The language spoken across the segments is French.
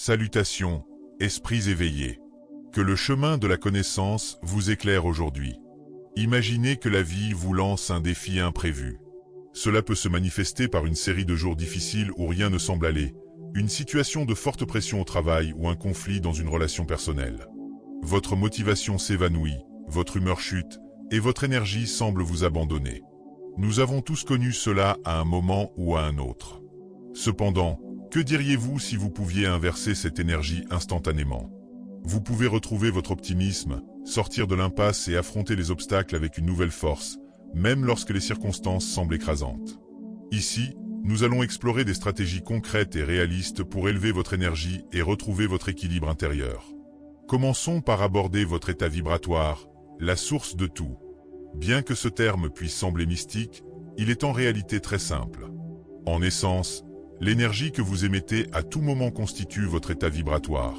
Salutations, esprits éveillés. Que le chemin de la connaissance vous éclaire aujourd'hui. Imaginez que la vie vous lance un défi imprévu. Cela peut se manifester par une série de jours difficiles où rien ne semble aller, une situation de forte pression au travail ou un conflit dans une relation personnelle. Votre motivation s'évanouit, votre humeur chute, et votre énergie semble vous abandonner. Nous avons tous connu cela à un moment ou à un autre. Cependant, que diriez-vous si vous pouviez inverser cette énergie instantanément? Vous pouvez retrouver votre optimisme, sortir de l'impasse et affronter les obstacles avec une nouvelle force, même lorsque les circonstances semblent écrasantes. Ici, nous allons explorer des stratégies concrètes et réalistes pour élever votre énergie et retrouver votre équilibre intérieur. Commençons par aborder votre état vibratoire, la source de tout. Bien que ce terme puisse sembler mystique, il est en réalité très simple. En essence, l'énergie que vous émettez à tout moment constitue votre état vibratoire.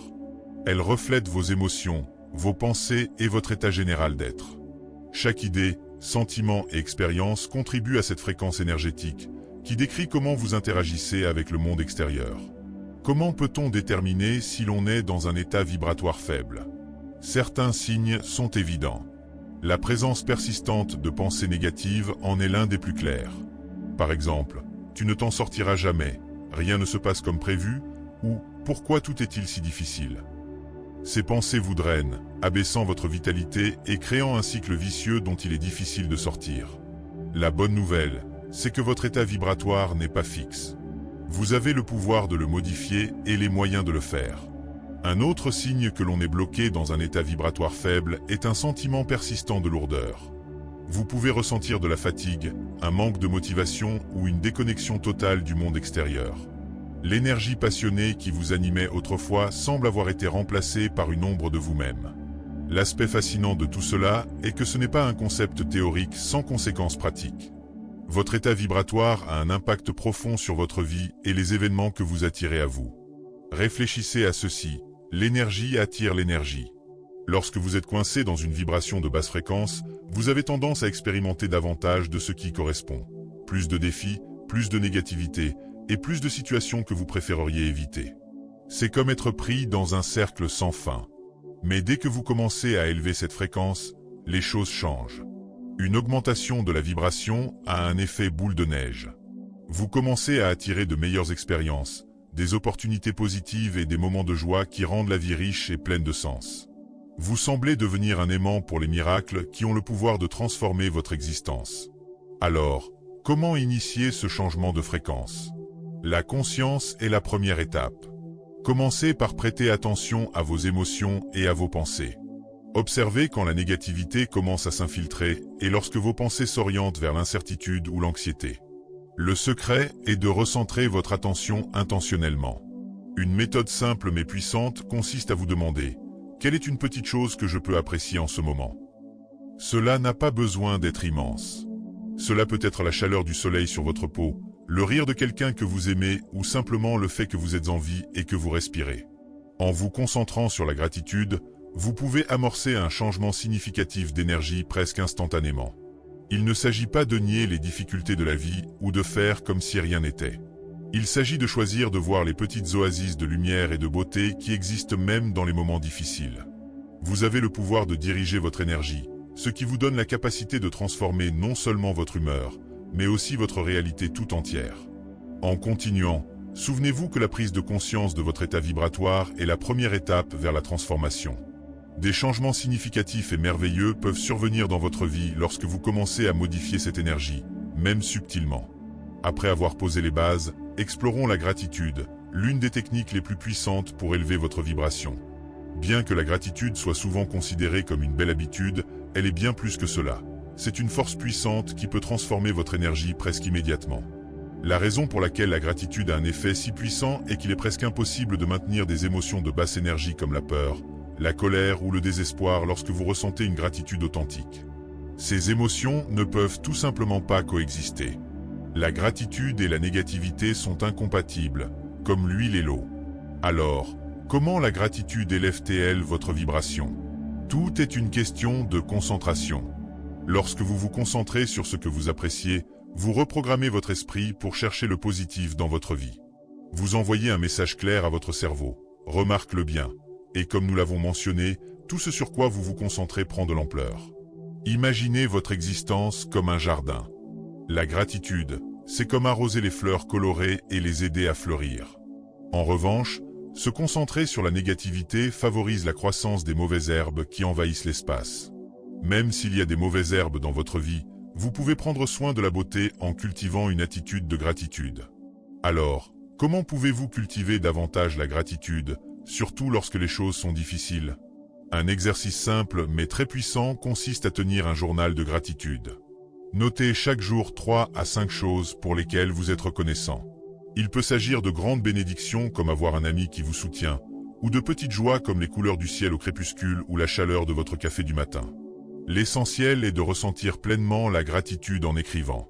Elle reflète vos émotions, vos pensées et votre état général d'être. Chaque idée, sentiment et expérience contribue à cette fréquence énergétique, qui décrit comment vous interagissez avec le monde extérieur. Comment peut-on déterminer si l'on est dans un état vibratoire faible? Certains signes sont évidents. La présence persistante de pensées négatives en est l'un des plus clairs. Par exemple, tu ne t'en sortiras jamais, rien ne se passe comme prévu, ou pourquoi tout est-il si difficile? Ces pensées vous drainent, abaissant votre vitalité et créant un cycle vicieux dont il est difficile de sortir. La bonne nouvelle, c'est que votre état vibratoire n'est pas fixe. Vous avez le pouvoir de le modifier et les moyens de le faire. Un autre signe que l'on est bloqué dans un état vibratoire faible est un sentiment persistant de lourdeur. Vous pouvez ressentir de la fatigue, un manque de motivation ou une déconnexion totale du monde extérieur. L'énergie passionnée qui vous animait autrefois semble avoir été remplacée par une ombre de vous-même. L'aspect fascinant de tout cela est que ce n'est pas un concept théorique sans conséquences pratiques. Votre état vibratoire a un impact profond sur votre vie et les événements que vous attirez à vous. Réfléchissez à ceci. L'énergie attire l'énergie. Lorsque vous êtes coincé dans une vibration de basse fréquence, vous avez tendance à expérimenter davantage de ce qui correspond. Plus de défis, plus de négativité, et plus de situations que vous préféreriez éviter. C'est comme être pris dans un cercle sans fin. Mais dès que vous commencez à élever cette fréquence, les choses changent. Une augmentation de la vibration a un effet boule de neige. Vous commencez à attirer de meilleures expériences, des opportunités positives et des moments de joie qui rendent la vie riche et pleine de sens. Vous semblez devenir un aimant pour les miracles qui ont le pouvoir de transformer votre existence. Alors, comment initier ce changement de fréquence? La conscience est la première étape. Commencez par prêter attention à vos émotions et à vos pensées. Observez quand la négativité commence à s'infiltrer et lorsque vos pensées s'orientent vers l'incertitude ou l'anxiété. Le secret est de recentrer votre attention intentionnellement. Une méthode simple mais puissante consiste à vous demander « Quelle est une petite chose que je peux apprécier en ce moment ?» Cela n'a pas besoin d'être immense. Cela peut être la chaleur du soleil sur votre peau, le rire de quelqu'un que vous aimez ou simplement le fait que vous êtes en vie et que vous respirez. En vous concentrant sur la gratitude, vous pouvez amorcer un changement significatif d'énergie presque instantanément. Il ne s'agit pas de nier les difficultés de la vie ou de faire comme si rien n'était. Il s'agit de choisir de voir les petites oasis de lumière et de beauté qui existent même dans les moments difficiles. Vous avez le pouvoir de diriger votre énergie, ce qui vous donne la capacité de transformer non seulement votre humeur, mais aussi votre réalité tout entière. En continuant, souvenez-vous que la prise de conscience de votre état vibratoire est la première étape vers la transformation. Des changements significatifs et merveilleux peuvent survenir dans votre vie lorsque vous commencez à modifier cette énergie, même subtilement. Après avoir posé les bases, explorons la gratitude, l'une des techniques les plus puissantes pour élever votre vibration. Bien que la gratitude soit souvent considérée comme une belle habitude, elle est bien plus que cela. C'est une force puissante qui peut transformer votre énergie presque immédiatement. La raison pour laquelle la gratitude a un effet si puissant est qu'il est presque impossible de maintenir des émotions de basse énergie comme la peur, la colère ou le désespoir lorsque vous ressentez une gratitude authentique. Ces émotions ne peuvent tout simplement pas coexister. La gratitude et la négativité sont incompatibles, comme l'huile et l'eau. Alors, comment la gratitude élève-t-elle votre vibration? Tout est une question de concentration. Lorsque vous vous concentrez sur ce que vous appréciez, vous reprogrammez votre esprit pour chercher le positif dans votre vie. Vous envoyez un message clair à votre cerveau. remarque-le bien. Et comme nous l'avons mentionné, tout ce sur quoi vous vous concentrez prend de l'ampleur. Imaginez votre existence comme un jardin. La gratitude, c'est comme arroser les fleurs colorées et les aider à fleurir. En revanche, se concentrer sur la négativité favorise la croissance des mauvaises herbes qui envahissent l'espace. Même s'il y a des mauvaises herbes dans votre vie, vous pouvez prendre soin de la beauté en cultivant une attitude de gratitude. Alors, comment pouvez-vous cultiver davantage la gratitude, surtout lorsque les choses sont difficiles? Un exercice simple mais très puissant consiste à tenir un journal de gratitude. Notez chaque jour 3 à 5 choses pour lesquelles vous êtes reconnaissant. Il peut s'agir de grandes bénédictions comme avoir un ami qui vous soutient, ou de petites joies comme les couleurs du ciel au crépuscule ou la chaleur de votre café du matin. L'essentiel est de ressentir pleinement la gratitude en écrivant.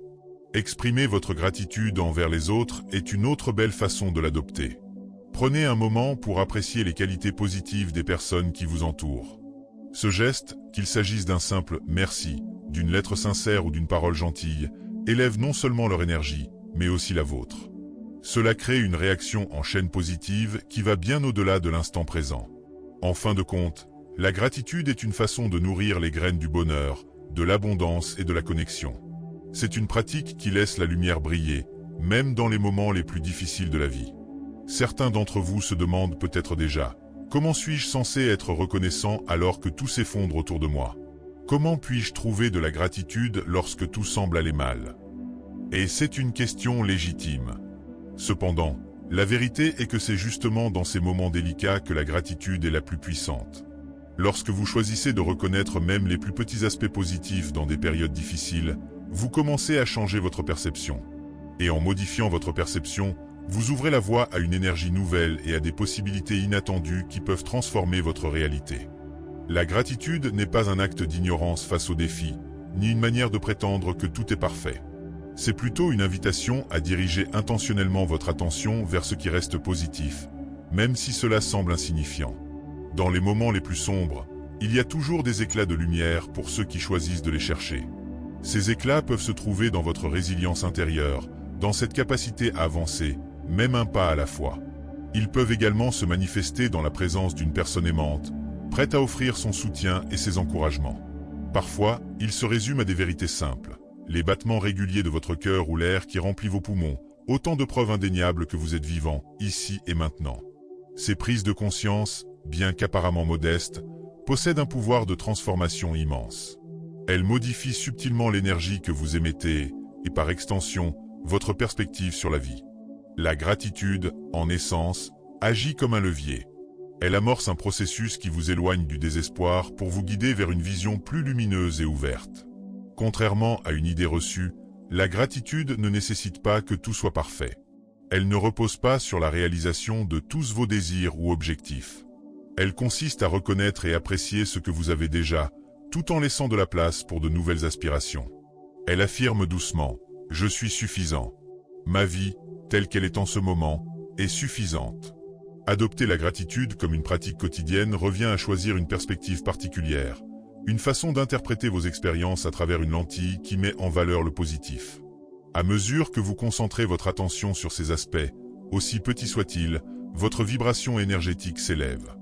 Exprimer votre gratitude envers les autres est une autre belle façon de l'adopter. Prenez un moment pour apprécier les qualités positives des personnes qui vous entourent. Ce geste, qu'il s'agisse d'un simple « merci », d'une lettre sincère ou d'une parole gentille, élève non seulement leur énergie, mais aussi la vôtre. Cela crée une réaction en chaîne positive qui va bien au-delà de l'instant présent. En fin de compte, la gratitude est une façon de nourrir les graines du bonheur, de l'abondance et de la connexion. C'est une pratique qui laisse la lumière briller, même dans les moments les plus difficiles de la vie. Certains d'entre vous se demandent peut-être déjà « Comment suis-je censé être reconnaissant alors que tout s'effondre autour de moi ? Comment puis-je trouver de la gratitude lorsque tout semble aller mal ?» Et c'est une question légitime. Cependant, la vérité est que c'est justement dans ces moments délicats que la gratitude est la plus puissante. Lorsque vous choisissez de reconnaître même les plus petits aspects positifs dans des périodes difficiles, vous commencez à changer votre perception. Et en modifiant votre perception, vous ouvrez la voie à une énergie nouvelle et à des possibilités inattendues qui peuvent transformer votre réalité. La gratitude n'est pas un acte d'ignorance face aux défis, ni une manière de prétendre que tout est parfait. C'est plutôt une invitation à diriger intentionnellement votre attention vers ce qui reste positif, même si cela semble insignifiant. Dans les moments les plus sombres, il y a toujours des éclats de lumière pour ceux qui choisissent de les chercher. Ces éclats peuvent se trouver dans votre résilience intérieure, dans cette capacité à avancer, même un pas à la fois. Ils peuvent également se manifester dans la présence d'une personne aimante, prête à offrir son soutien et ses encouragements. Parfois, ils se résument à des vérités simples. Les battements réguliers de votre cœur ou l'air qui remplit vos poumons, autant de preuves indéniables que vous êtes vivant, ici et maintenant. Ces prises de conscience, bien qu'apparemment modestes, possèdent un pouvoir de transformation immense. Elles modifient subtilement l'énergie que vous émettez et par extension, votre perspective sur la vie. La gratitude, en essence, agit comme un levier. Elle amorce un processus qui vous éloigne du désespoir pour vous guider vers une vision plus lumineuse et ouverte. Contrairement à une idée reçue, la gratitude ne nécessite pas que tout soit parfait. Elle ne repose pas sur la réalisation de tous vos désirs ou objectifs. Elle consiste à reconnaître et apprécier ce que vous avez déjà, tout en laissant de la place pour de nouvelles aspirations. Elle affirme doucement « Je suis suffisant. Ma vie, telle qu'elle est en ce moment, est suffisante. » Adopter la gratitude comme une pratique quotidienne revient à choisir une perspective particulière, une façon d'interpréter vos expériences à travers une lentille qui met en valeur le positif. À mesure que vous concentrez votre attention sur ces aspects, aussi petits soient-ils, votre vibration énergétique s'élève.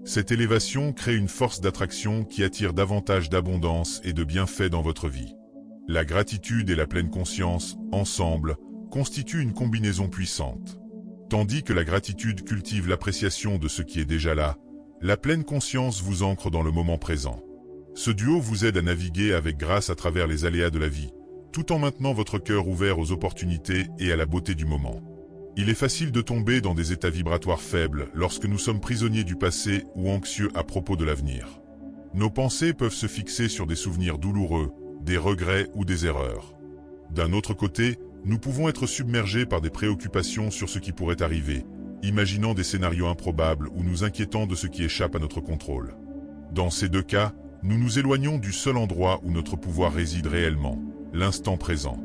Cette élévation crée une force d'attraction qui attire davantage d'abondance et de bienfaits dans votre vie. La gratitude et la pleine conscience, ensemble, constituent une combinaison puissante. Tandis que la gratitude cultive l'appréciation de ce qui est déjà là, la pleine conscience vous ancre dans le moment présent. Ce duo vous aide à naviguer avec grâce à travers les aléas de la vie, tout en maintenant votre cœur ouvert aux opportunités et à la beauté du moment. Il est facile de tomber dans des états vibratoires faibles lorsque nous sommes prisonniers du passé ou anxieux à propos de l'avenir. Nos pensées peuvent se fixer sur des souvenirs douloureux, des regrets ou des erreurs. D'un autre côté, nous pouvons être submergés par des préoccupations sur ce qui pourrait arriver, imaginant des scénarios improbables ou nous inquiétant de ce qui échappe à notre contrôle. Dans ces deux cas, nous nous éloignons du seul endroit où notre pouvoir réside réellement, l'instant présent.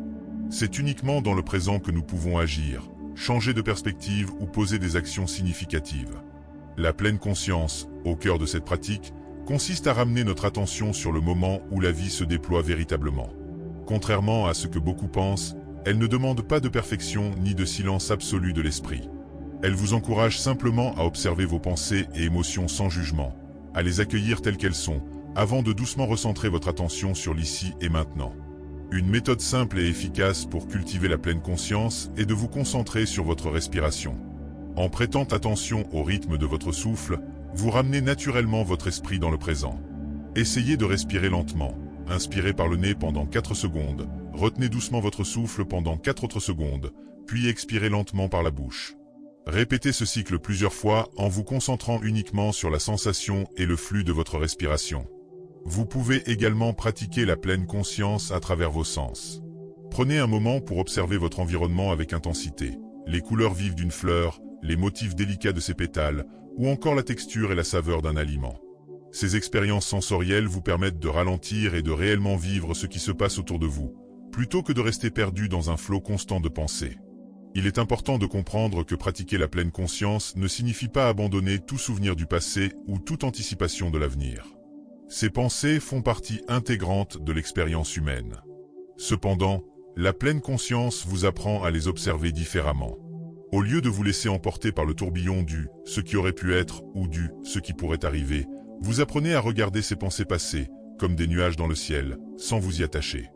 C'est uniquement dans le présent que nous pouvons agir, changer de perspective ou poser des actions significatives. La pleine conscience, au cœur de cette pratique, consiste à ramener notre attention sur le moment où la vie se déploie véritablement. Contrairement à ce que beaucoup pensent, elle ne demande pas de perfection ni de silence absolu de l'esprit. Elle vous encourage simplement à observer vos pensées et émotions sans jugement, à les accueillir telles qu'elles sont, avant de doucement recentrer votre attention sur l'ici et maintenant. Une méthode simple et efficace pour cultiver la pleine conscience est de vous concentrer sur votre respiration. En prêtant attention au rythme de votre souffle, vous ramenez naturellement votre esprit dans le présent. Essayez de respirer lentement. Inspirez par le nez pendant 4 secondes, retenez doucement votre souffle pendant 4 autres secondes, puis expirez lentement par la bouche. Répétez ce cycle plusieurs fois en vous concentrant uniquement sur la sensation et le flux de votre respiration. Vous pouvez également pratiquer la pleine conscience à travers vos sens. Prenez un moment pour observer votre environnement avec intensité, les couleurs vives d'une fleur, les motifs délicats de ses pétales, ou encore la texture et la saveur d'un aliment. Ces expériences sensorielles vous permettent de ralentir et de réellement vivre ce qui se passe autour de vous, plutôt que de rester perdu dans un flot constant de pensées. Il est important de comprendre que pratiquer la pleine conscience ne signifie pas abandonner tout souvenir du passé ou toute anticipation de l'avenir. Ces pensées font partie intégrante de l'expérience humaine. Cependant, la pleine conscience vous apprend à les observer différemment. Au lieu de vous laisser emporter par le tourbillon du « ce qui aurait pu être » ou du « ce qui pourrait arriver », vous apprenez à regarder ces pensées passées, comme des nuages dans le ciel, sans vous y attacher.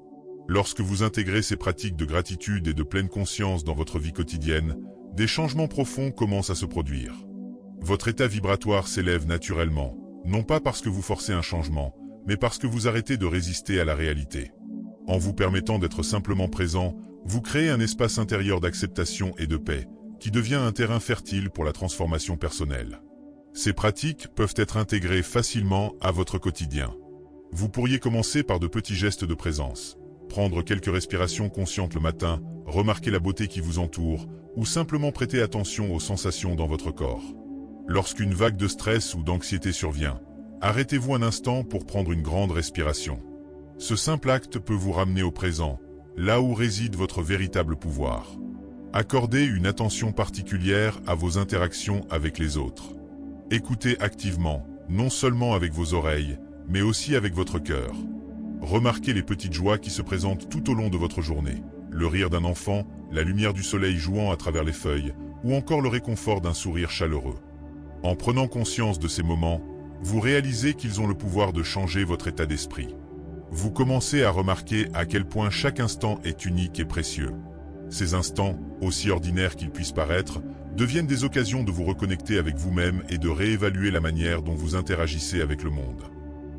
Lorsque vous intégrez ces pratiques de gratitude et de pleine conscience dans votre vie quotidienne, des changements profonds commencent à se produire. Votre état vibratoire s'élève naturellement, non pas parce que vous forcez un changement, mais parce que vous arrêtez de résister à la réalité. En vous permettant d'être simplement présent, vous créez un espace intérieur d'acceptation et de paix, qui devient un terrain fertile pour la transformation personnelle. Ces pratiques peuvent être intégrées facilement à votre quotidien. Vous pourriez commencer par de petits gestes de présence. Prendre quelques respirations conscientes le matin, remarquer la beauté qui vous entoure, ou simplement prêter attention aux sensations dans votre corps. Lorsqu'une vague de stress ou d'anxiété survient, arrêtez-vous un instant pour prendre une grande respiration. Ce simple acte peut vous ramener au présent, là où réside votre véritable pouvoir. Accordez une attention particulière à vos interactions avec les autres. Écoutez activement, non seulement avec vos oreilles, mais aussi avec votre cœur. Remarquez les petites joies qui se présentent tout au long de votre journée. Le rire d'un enfant, la lumière du soleil jouant à travers les feuilles, ou encore le réconfort d'un sourire chaleureux. En prenant conscience de ces moments, vous réalisez qu'ils ont le pouvoir de changer votre état d'esprit. Vous commencez à remarquer à quel point chaque instant est unique et précieux. Ces instants, aussi ordinaires qu'ils puissent paraître, deviennent des occasions de vous reconnecter avec vous-même et de réévaluer la manière dont vous interagissez avec le monde.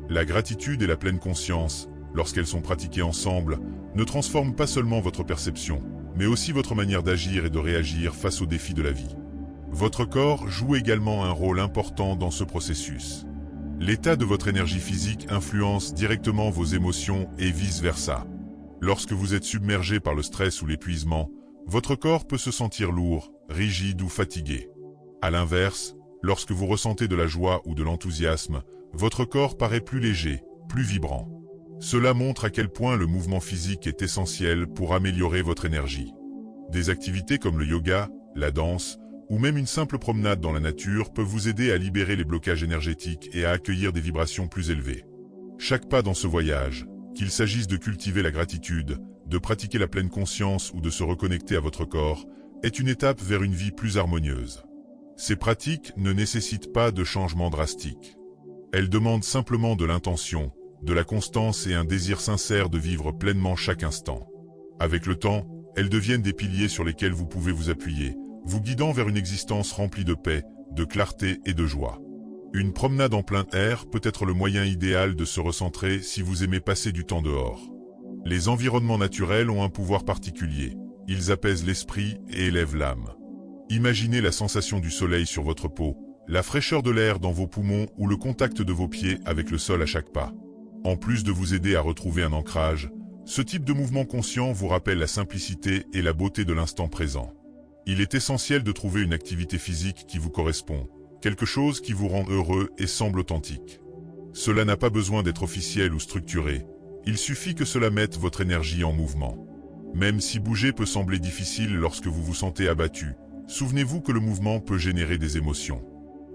La gratitude et la pleine conscience, lorsqu'elles sont pratiquées ensemble, ne transforment pas seulement votre perception, mais aussi votre manière d'agir et de réagir face aux défis de la vie. Votre corps joue également un rôle important dans ce processus. L'état de votre énergie physique influence directement vos émotions et vice-versa. Lorsque vous êtes submergé par le stress ou l'épuisement, votre corps peut se sentir lourd, rigide ou fatigué. À l'inverse, lorsque vous ressentez de la joie ou de l'enthousiasme, votre corps paraît plus léger, plus vibrant. Cela montre à quel point le mouvement physique est essentiel pour améliorer votre énergie. Des activités comme le yoga, la danse, ou même une simple promenade dans la nature peuvent vous aider à libérer les blocages énergétiques et à accueillir des vibrations plus élevées. Chaque pas dans ce voyage, qu'il s'agisse de cultiver la gratitude, de pratiquer la pleine conscience ou de se reconnecter à votre corps, est une étape vers une vie plus harmonieuse. Ces pratiques ne nécessitent pas de changements drastiques. Elles demandent simplement de l'intention, de la constance et un désir sincère de vivre pleinement chaque instant. Avec le temps, elles deviennent des piliers sur lesquels vous pouvez vous appuyer, vous guidant vers une existence remplie de paix, de clarté et de joie. Une promenade en plein air peut être le moyen idéal de se recentrer si vous aimez passer du temps dehors. Les environnements naturels ont un pouvoir particulier. Ils apaisent l'esprit et élèvent l'âme. Imaginez la sensation du soleil sur votre peau, la fraîcheur de l'air dans vos poumons ou le contact de vos pieds avec le sol à chaque pas. En plus de vous aider à retrouver un ancrage, ce type de mouvement conscient vous rappelle la simplicité et la beauté de l'instant présent. Il est essentiel de trouver une activité physique qui vous correspond, quelque chose qui vous rend heureux et semble authentique. Cela n'a pas besoin d'être officiel ou structuré, il suffit que cela mette votre énergie en mouvement. Même si bouger peut sembler difficile lorsque vous vous sentez abattu, souvenez-vous que le mouvement peut générer des émotions.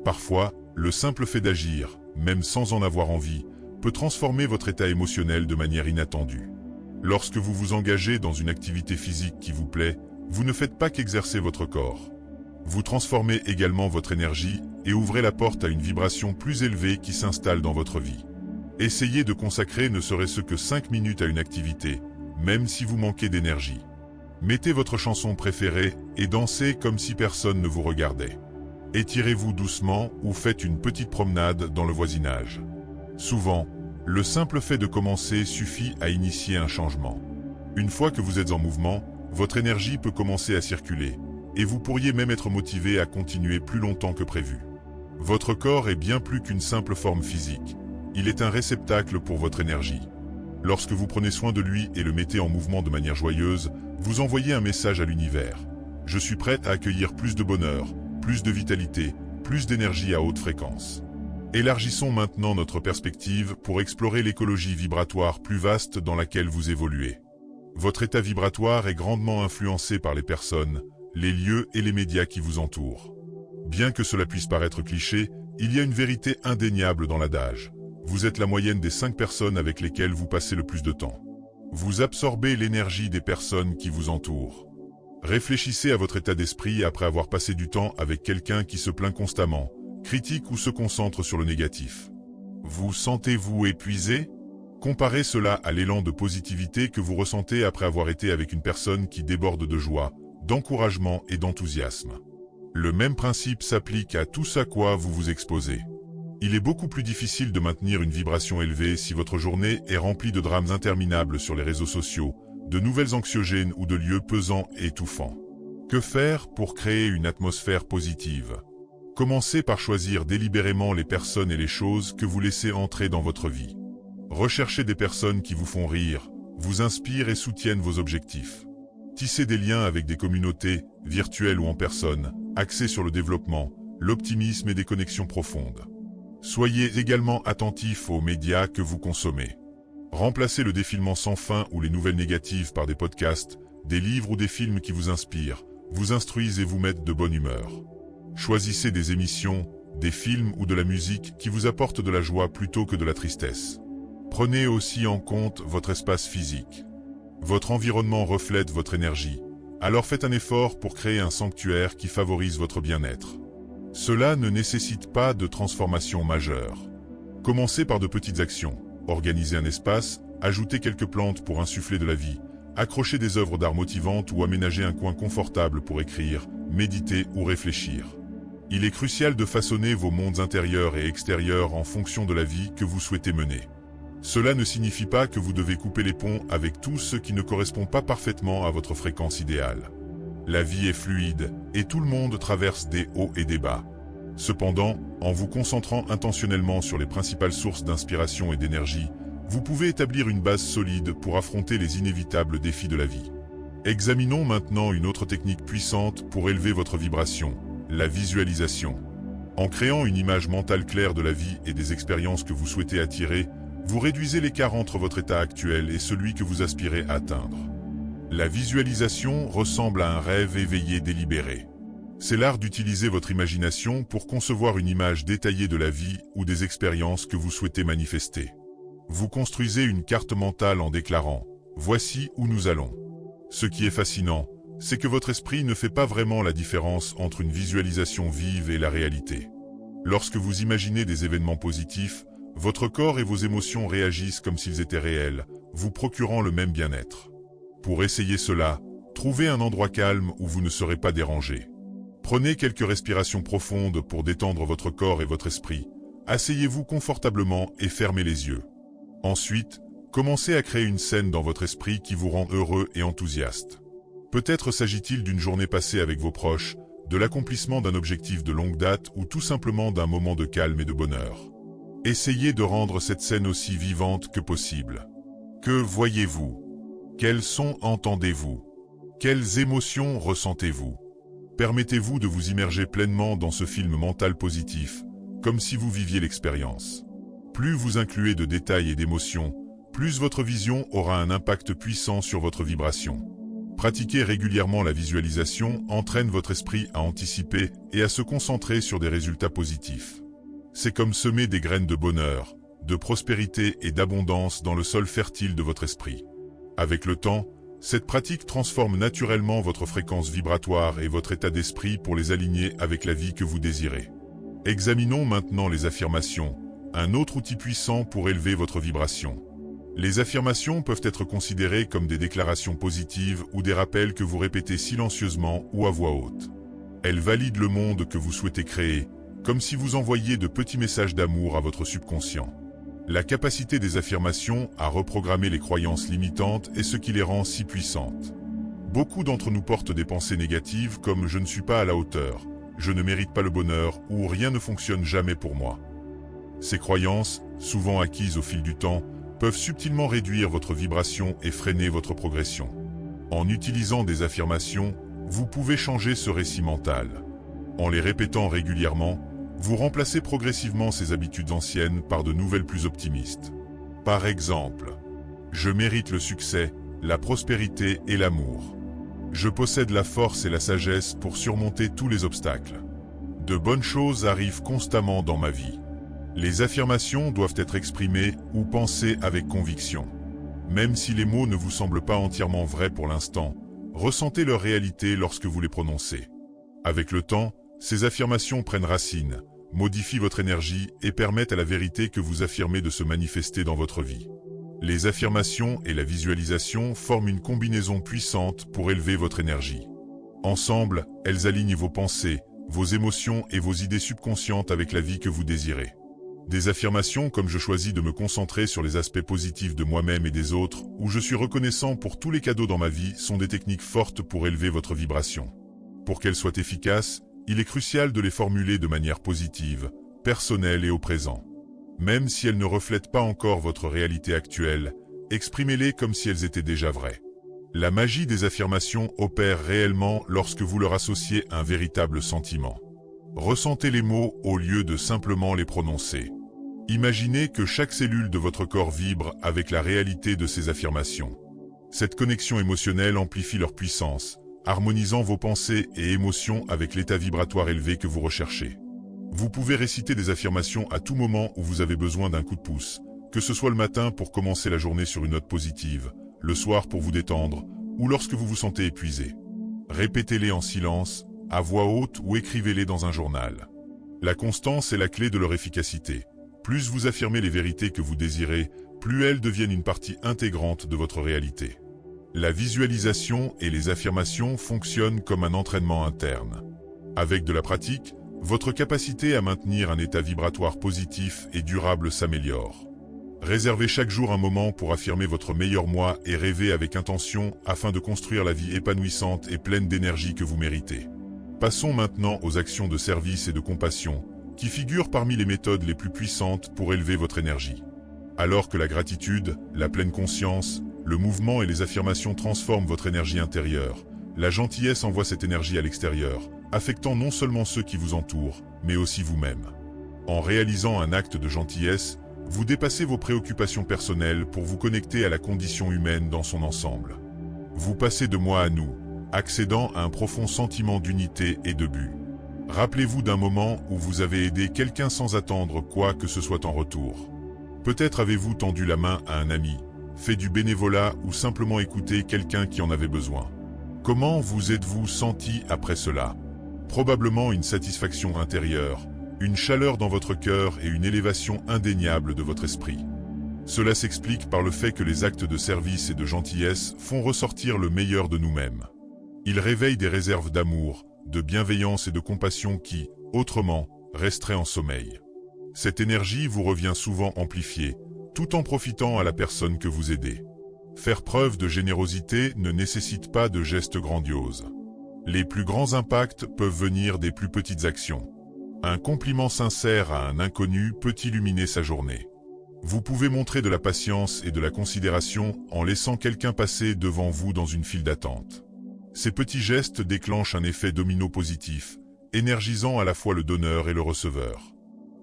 Parfois, le simple fait d'agir, même sans en avoir envie, peut transformer votre état émotionnel de manière inattendue. Lorsque vous vous engagez dans une activité physique qui vous plaît, vous ne faites pas qu'exercer votre corps. Vous transformez également votre énergie et ouvrez la porte à une vibration plus élevée qui s'installe dans votre vie. Essayez de consacrer ne serait-ce que 5 minutes à une activité, même si vous manquez d'énergie. Mettez votre chanson préférée et dansez comme si personne ne vous regardait. Étirez-vous doucement ou faites une petite promenade dans le voisinage. Souvent, le simple fait de commencer suffit à initier un changement. Une fois que vous êtes en mouvement, votre énergie peut commencer à circuler, et vous pourriez même être motivé à continuer plus longtemps que prévu. Votre corps est bien plus qu'une simple forme physique. Il est un réceptacle pour votre énergie. Lorsque vous prenez soin de lui et le mettez en mouvement de manière joyeuse, vous envoyez un message à l'univers. Je suis prêt à accueillir plus de bonheur, plus de vitalité, plus d'énergie à haute fréquence. Élargissons maintenant notre perspective pour explorer l'écologie vibratoire plus vaste dans laquelle vous évoluez. Votre état vibratoire est grandement influencé par les personnes, les lieux et les médias qui vous entourent. Bien que cela puisse paraître cliché, il y a une vérité indéniable dans l'adage. Vous êtes la moyenne des 5 personnes avec lesquelles vous passez le plus de temps. Vous absorbez l'énergie des personnes qui vous entourent. Réfléchissez à votre état d'esprit après avoir passé du temps avec quelqu'un qui se plaint constamment, critique ou se concentre sur le négatif. Vous sentez-vous épuisé? Comparez cela à l'élan de positivité que vous ressentez après avoir été avec une personne qui déborde de joie, d'encouragement et d'enthousiasme. Le même principe s'applique à tout ce à quoi vous vous exposez. Il est beaucoup plus difficile de maintenir une vibration élevée si votre journée est remplie de drames interminables sur les réseaux sociaux, de nouvelles anxiogènes ou de lieux pesants et étouffants. Que faire pour créer une atmosphère positive? Commencez par choisir délibérément les personnes et les choses que vous laissez entrer dans votre vie. Recherchez des personnes qui vous font rire, vous inspirent et soutiennent vos objectifs. Tissez des liens avec des communautés, virtuelles ou en personne, axées sur le développement, l'optimisme et des connexions profondes. Soyez également attentif aux médias que vous consommez. Remplacez le défilement sans fin ou les nouvelles négatives par des podcasts, des livres ou des films qui vous inspirent, vous instruisent et vous mettent de bonne humeur. Choisissez des émissions, des films ou de la musique qui vous apportent de la joie plutôt que de la tristesse. Prenez aussi en compte votre espace physique. Votre environnement reflète votre énergie, alors faites un effort pour créer un sanctuaire qui favorise votre bien-être. Cela ne nécessite pas de transformation majeure. Commencez par de petites actions. Organisez un espace, ajoutez quelques plantes pour insuffler de la vie, accrochez des œuvres d'art motivantes ou aménagez un coin confortable pour écrire, méditer ou réfléchir. Il est crucial de façonner vos mondes intérieurs et extérieurs en fonction de la vie que vous souhaitez mener. Cela ne signifie pas que vous devez couper les ponts avec tout ce qui ne correspond pas parfaitement à votre fréquence idéale. La vie est fluide, et tout le monde traverse des hauts et des bas. Cependant, en vous concentrant intentionnellement sur les principales sources d'inspiration et d'énergie, vous pouvez établir une base solide pour affronter les inévitables défis de la vie. Examinons maintenant une autre technique puissante pour élever votre vibration, la visualisation. En créant une image mentale claire de la vie et des expériences que vous souhaitez attirer, vous réduisez l'écart entre votre état actuel et celui que vous aspirez à atteindre. La visualisation ressemble à un rêve éveillé délibéré. C'est l'art d'utiliser votre imagination pour concevoir une image détaillée de la vie ou des expériences que vous souhaitez manifester. Vous construisez une carte mentale en déclarant « Voici où nous allons ». Ce qui est fascinant, c'est que votre esprit ne fait pas vraiment la différence entre une visualisation vive et la réalité. Lorsque vous imaginez des événements positifs, votre corps et vos émotions réagissent comme s'ils étaient réels, vous procurant le même bien-être. Pour essayer cela, trouvez un endroit calme où vous ne serez pas dérangé. Prenez quelques respirations profondes pour détendre votre corps et votre esprit. Asseyez-vous confortablement et fermez les yeux. Ensuite, commencez à créer une scène dans votre esprit qui vous rend heureux et enthousiaste. Peut-être s'agit-il d'une journée passée avec vos proches, de l'accomplissement d'un objectif de longue date ou tout simplement d'un moment de calme et de bonheur. Essayez de rendre cette scène aussi vivante que possible. Que voyez-vous? Quels sons entendez-vous? Quelles émotions ressentez-vous? Permettez-vous de vous immerger pleinement dans ce film mental positif, comme si vous viviez l'expérience. Plus vous incluez de détails et d'émotions, plus votre vision aura un impact puissant sur votre vibration. Pratiquer régulièrement la visualisation entraîne votre esprit à anticiper et à se concentrer sur des résultats positifs. C'est comme semer des graines de bonheur, de prospérité et d'abondance dans le sol fertile de votre esprit. Avec le temps, Cette pratique transforme naturellement votre fréquence vibratoire et votre état d'esprit pour les aligner avec la vie que vous désirez. Examinons maintenant les affirmations, un autre outil puissant pour élever votre vibration. Les affirmations peuvent être considérées comme des déclarations positives ou des rappels que vous répétez silencieusement ou à voix haute. Elles valident le monde que vous souhaitez créer, comme si vous envoyiez de petits messages d'amour à votre subconscient. La capacité des affirmations à reprogrammer les croyances limitantes est ce qui les rend si puissantes. Beaucoup d'entre nous portent des pensées négatives comme « je ne suis pas à la hauteur »,« je ne mérite pas le bonheur » ou « rien ne fonctionne jamais pour moi ». Ces croyances, souvent acquises au fil du temps, peuvent subtilement réduire votre vibration et freiner votre progression. En utilisant des affirmations, vous pouvez changer ce récit mental. En les répétant régulièrement, vous remplacez progressivement ces habitudes anciennes par de nouvelles plus optimistes. Par exemple, « Je mérite le succès, la prospérité et l'amour. Je possède la force et la sagesse pour surmonter tous les obstacles. De bonnes choses arrivent constamment dans ma vie. » Les affirmations doivent être exprimées ou pensées avec conviction. Même si les mots ne vous semblent pas entièrement vrais pour l'instant, ressentez leur réalité lorsque vous les prononcez. Avec le temps, ces affirmations prennent racine, modifient votre énergie et permettent à la vérité que vous affirmez de se manifester dans votre vie. Les affirmations et la visualisation forment une combinaison puissante pour élever votre énergie. Ensemble, elles alignent vos pensées, vos émotions et vos idées subconscientes avec la vie que vous désirez. Des affirmations comme « je choisis de me concentrer sur les aspects positifs de moi-même et des autres » ou « je suis reconnaissant pour tous les cadeaux dans ma vie » sont des techniques fortes pour élever votre vibration. Pour qu'elles soient efficaces, il est crucial de les formuler de manière positive, personnelle et au présent. Même si elles ne reflètent pas encore votre réalité actuelle, exprimez-les comme si elles étaient déjà vraies. La magie des affirmations opère réellement lorsque vous leur associez un véritable sentiment. Ressentez les mots au lieu de simplement les prononcer. Imaginez que chaque cellule de votre corps vibre avec la réalité de ces affirmations. Cette connexion émotionnelle amplifie leur puissance, harmonisant vos pensées et émotions avec l'état vibratoire élevé que vous recherchez. Vous pouvez réciter des affirmations à tout moment où vous avez besoin d'un coup de pouce, que ce soit le matin pour commencer la journée sur une note positive, le soir pour vous détendre, ou lorsque vous vous sentez épuisé. Répétez-les en silence, à voix haute ou écrivez-les dans un journal. La constance est la clé de leur efficacité. Plus vous affirmez les vérités que vous désirez, plus elles deviennent une partie intégrante de votre réalité. La visualisation et les affirmations fonctionnent comme un entraînement interne. Avec de la pratique, votre capacité à maintenir un état vibratoire positif et durable s'améliore. Réservez chaque jour un moment pour affirmer votre meilleur moi et rêver avec intention afin de construire la vie épanouissante et pleine d'énergie que vous méritez. Passons maintenant aux actions de service et de compassion, qui figurent parmi les méthodes les plus puissantes pour élever votre énergie. Alors que la gratitude, la pleine conscience, le mouvement et les affirmations transforment votre énergie intérieure, la gentillesse envoie cette énergie à l'extérieur, affectant non seulement ceux qui vous entourent, mais aussi vous-même. En réalisant un acte de gentillesse, vous dépassez vos préoccupations personnelles pour vous connecter à la condition humaine dans son ensemble. Vous passez de moi à nous, accédant à un profond sentiment d'unité et de but. Rappelez-vous d'un moment où vous avez aidé quelqu'un sans attendre quoi que ce soit en retour. Peut-être avez-vous tendu la main à un ami, fait du bénévolat ou simplement écouté quelqu'un qui en avait besoin. Comment vous êtes-vous senti après cela? Probablement une satisfaction intérieure, une chaleur dans votre cœur et une élévation indéniable de votre esprit. Cela s'explique par le fait que les actes de service et de gentillesse font ressortir le meilleur de nous-mêmes. Ils réveillent des réserves d'amour, de bienveillance et de compassion qui, autrement, resteraient en sommeil. Cette énergie vous revient souvent amplifiée, tout en profitant à la personne que vous aidez. Faire preuve de générosité ne nécessite pas de gestes grandioses. Les plus grands impacts peuvent venir des plus petites actions. Un compliment sincère à un inconnu peut illuminer sa journée. Vous pouvez montrer de la patience et de la considération en laissant quelqu'un passer devant vous dans une file d'attente. Ces petits gestes déclenchent un effet domino positif, énergisant à la fois le donneur et le receveur.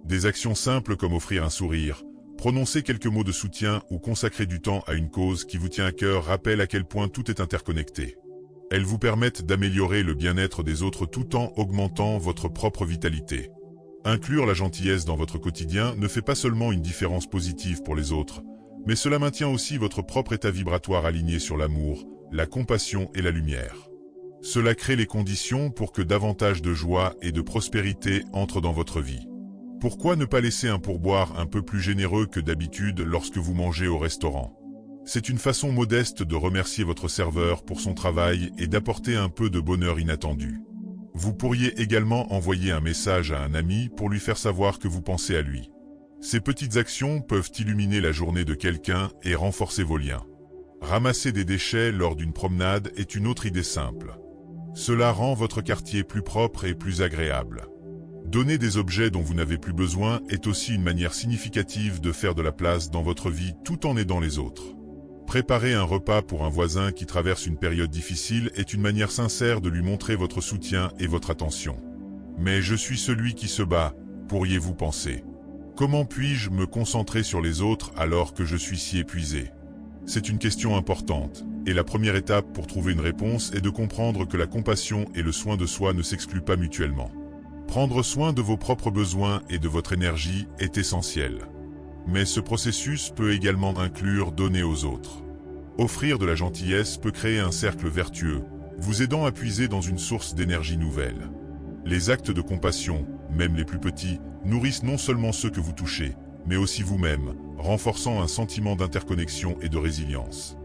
Des actions simples comme offrir un sourire, prononcer quelques mots de soutien ou consacrer du temps à une cause qui vous tient à cœur rappellent à quel point tout est interconnecté. Elles vous permettent d'améliorer le bien-être des autres tout en augmentant votre propre vitalité. Inclure la gentillesse dans votre quotidien ne fait pas seulement une différence positive pour les autres, mais cela maintient aussi votre propre état vibratoire aligné sur l'amour, la compassion et la lumière. Cela crée les conditions pour que davantage de joie et de prospérité entrent dans votre vie. Pourquoi ne pas laisser un pourboire un peu plus généreux que d'habitude lorsque vous mangez au restaurant? C'est une façon modeste de remercier votre serveur pour son travail et d'apporter un peu de bonheur inattendu. Vous pourriez également envoyer un message à un ami pour lui faire savoir que vous pensez à lui. Ces petites actions peuvent illuminer la journée de quelqu'un et renforcer vos liens. Ramasser des déchets lors d'une promenade est une autre idée simple. Cela rend votre quartier plus propre et plus agréable. Donner des objets dont vous n'avez plus besoin est aussi une manière significative de faire de la place dans votre vie tout en aidant les autres. Préparer un repas pour un voisin qui traverse une période difficile est une manière sincère de lui montrer votre soutien et votre attention. Mais je suis celui qui se bat, pourriez-vous penser. Comment puis-je me concentrer sur les autres alors que je suis si épuisé? C'est une question importante, et la première étape pour trouver une réponse est de comprendre que la compassion et le soin de soi ne s'excluent pas mutuellement. Prendre soin de vos propres besoins et de votre énergie est essentiel. Mais ce processus peut également inclure donner aux autres. Offrir de la gentillesse peut créer un cercle vertueux, vous aidant à puiser dans une source d'énergie nouvelle. Les actes de compassion, même les plus petits, nourrissent non seulement ceux que vous touchez, mais aussi vous-même, renforçant un sentiment d'interconnexion et de résilience.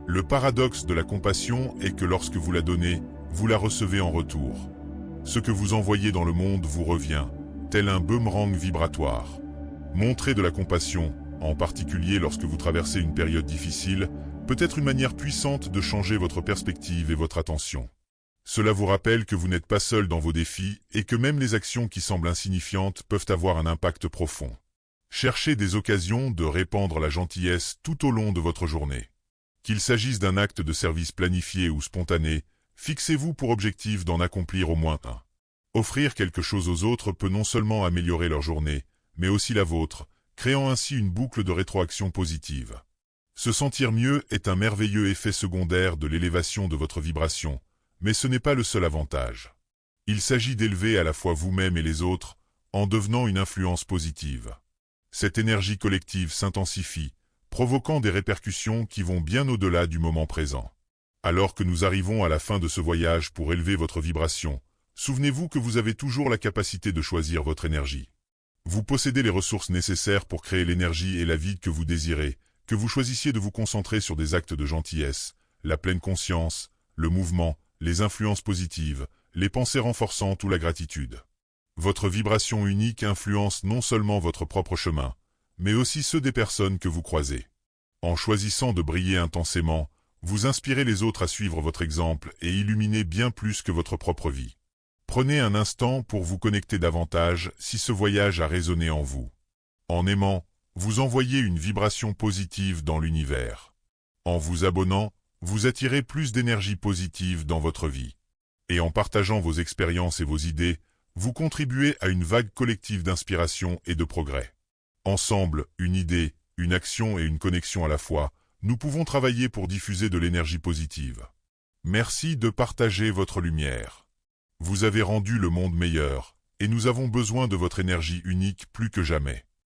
Le paradoxe de la compassion est que lorsque vous la donnez, vous la recevez en retour. Ce que vous envoyez dans le monde vous revient, tel un boomerang vibratoire. Montrer de la compassion, en particulier lorsque vous traversez une période difficile, peut être une manière puissante de changer votre perspective et votre attention. Cela vous rappelle que vous n'êtes pas seul dans vos défis et que même les actions qui semblent insignifiantes peuvent avoir un impact profond. Cherchez des occasions de répandre la gentillesse tout au long de votre journée. Qu'il s'agisse d'un acte de service planifié ou spontané, fixez-vous pour objectif d'en accomplir au moins un. Offrir quelque chose aux autres peut non seulement améliorer leur journée, mais aussi la vôtre, créant ainsi une boucle de rétroaction positive. Se sentir mieux est un merveilleux effet secondaire de l'élévation de votre vibration, mais ce n'est pas le seul avantage. Il s'agit d'élever à la fois vous-même et les autres, en devenant une influence positive. Cette énergie collective s'intensifie, provoquant des répercussions qui vont bien au-delà du moment présent. Alors que nous arrivons à la fin de ce voyage pour élever votre vibration, souvenez-vous que vous avez toujours la capacité de choisir votre énergie. Vous possédez les ressources nécessaires pour créer l'énergie et la vie que vous désirez, que vous choisissiez de vous concentrer sur des actes de gentillesse, la pleine conscience, le mouvement, les influences positives, les pensées renforçantes ou la gratitude. Votre vibration unique influence non seulement votre propre chemin, mais aussi ceux des personnes que vous croisez. En choisissant de briller intensément, vous inspirez les autres à suivre votre exemple et illuminez bien plus que votre propre vie. Prenez un instant pour vous connecter davantage si ce voyage a résonné en vous. En aimant, vous envoyez une vibration positive dans l'univers. En vous abonnant, vous attirez plus d'énergie positive dans votre vie. Et en partageant vos expériences et vos idées, vous contribuez à une vague collective d'inspiration et de progrès. Ensemble, une idée, une action et une connexion à la fois, nous pouvons travailler pour diffuser de l'énergie positive. Merci de partager votre lumière. Vous avez rendu le monde meilleur, et nous avons besoin de votre énergie unique plus que jamais.